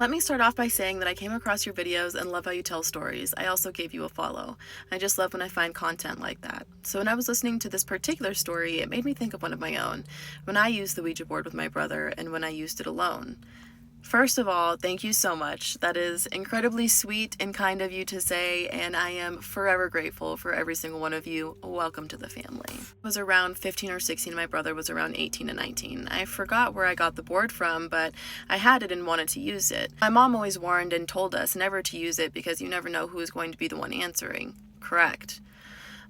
Let me start off by saying that I came across your videos and love how you tell stories. I also gave you a follow. I just love when I find content like that. So when I was listening to this particular story, it made me think of one of my own, when I used the Ouija board with my brother and when I used it alone. First of all, thank you so much. That is incredibly sweet and kind of you to say, and I am forever grateful for every single one of you. Welcome to the family. I was around 15 or 16, my brother was around 18 and 19. I forgot where I got the board from, but I had it and wanted to use it. My mom always warned and told us never to use it because you never know who is going to be the one answering. Correct.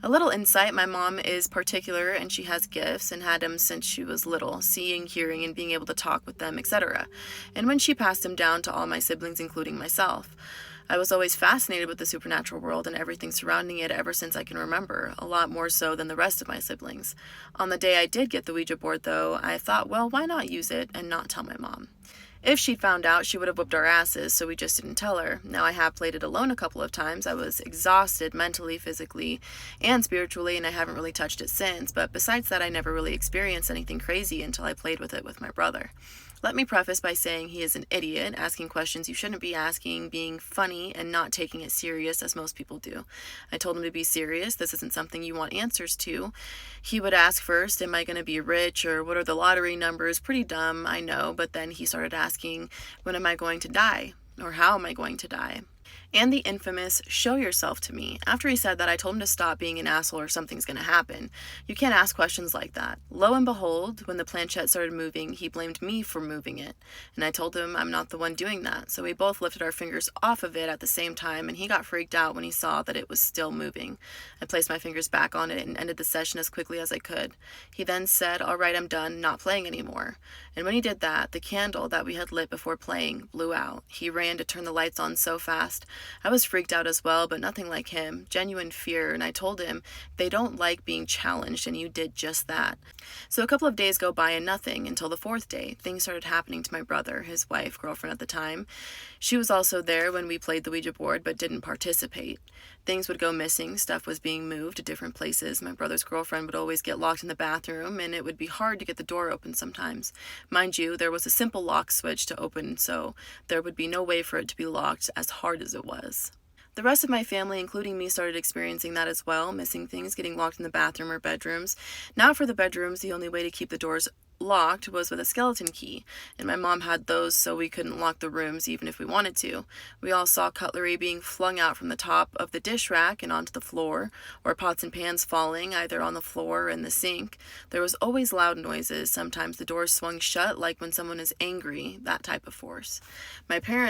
A little insight, my mom is particular and she has gifts and had them since she was little, seeing, hearing, and being able to talk with them, etc. And when she passed them down to all my siblings, including myself. I was always fascinated with the supernatural world and everything surrounding it ever since I can remember, a lot more so than the rest of my siblings. On the day I did get the Ouija board, though, I thought, well, why not use it and not tell my mom? If she'd found out, she would have whooped our asses, so we just didn't tell her. Now, I have played it alone a couple of times. I was exhausted mentally, physically, and spiritually, and I haven't really touched it since. But besides that, I never really experienced anything crazy until I played with it with my brother. Let me preface by saying he is an idiot, asking questions you shouldn't be asking, being funny, and not taking it serious as most people do. I told him to be serious. This isn't something you want answers to. He would ask first, am I going to be rich, or what are the lottery numbers? Pretty dumb, I know, but then he started asking, when am I going to die? Or how am I going to die? And the infamous, show yourself to me. After he said that, I told him to stop being an asshole or something's gonna happen. You can't ask questions like that. Lo and behold, when the planchette started moving, he blamed me for moving it. And I told him I'm not the one doing that. So we both lifted our fingers off of it at the same time, and he got freaked out when he saw that it was still moving. I placed my fingers back on it and ended the session as quickly as I could. He then said, all right, I'm done, not playing anymore. And when he did that, the candle that we had lit before playing blew out. He ran to turn the lights on so fast. I was freaked out as well, but nothing like him. Genuine fear, and I told him, they don't like being challenged, and you did just that. So a couple of days go by and nothing, until the fourth day. Things started happening to my brother, his wife, girlfriend at the time. She was also there when we played the Ouija board, but didn't participate. Things would go missing, stuff was being moved to different places. My brother's girlfriend would always get locked in the bathroom, and it would be hard to get the door open sometimes. Mind you, there was a simple lock switch to open, so there would be no way for it to be locked, as hard as it was. The rest of my family, including me, started experiencing that as well, missing things, getting locked in the bathroom or bedrooms. Now for the bedrooms, the only way to keep the doors locked was with a skeleton key, and my mom had those so we couldn't lock the rooms even if we wanted to. We all saw cutlery being flung out from the top of the dish rack and onto the floor, or pots and pans falling either on the floor or in the sink. There was always loud noises. Sometimes the doors swung shut like when someone is angry, that type of force. My parents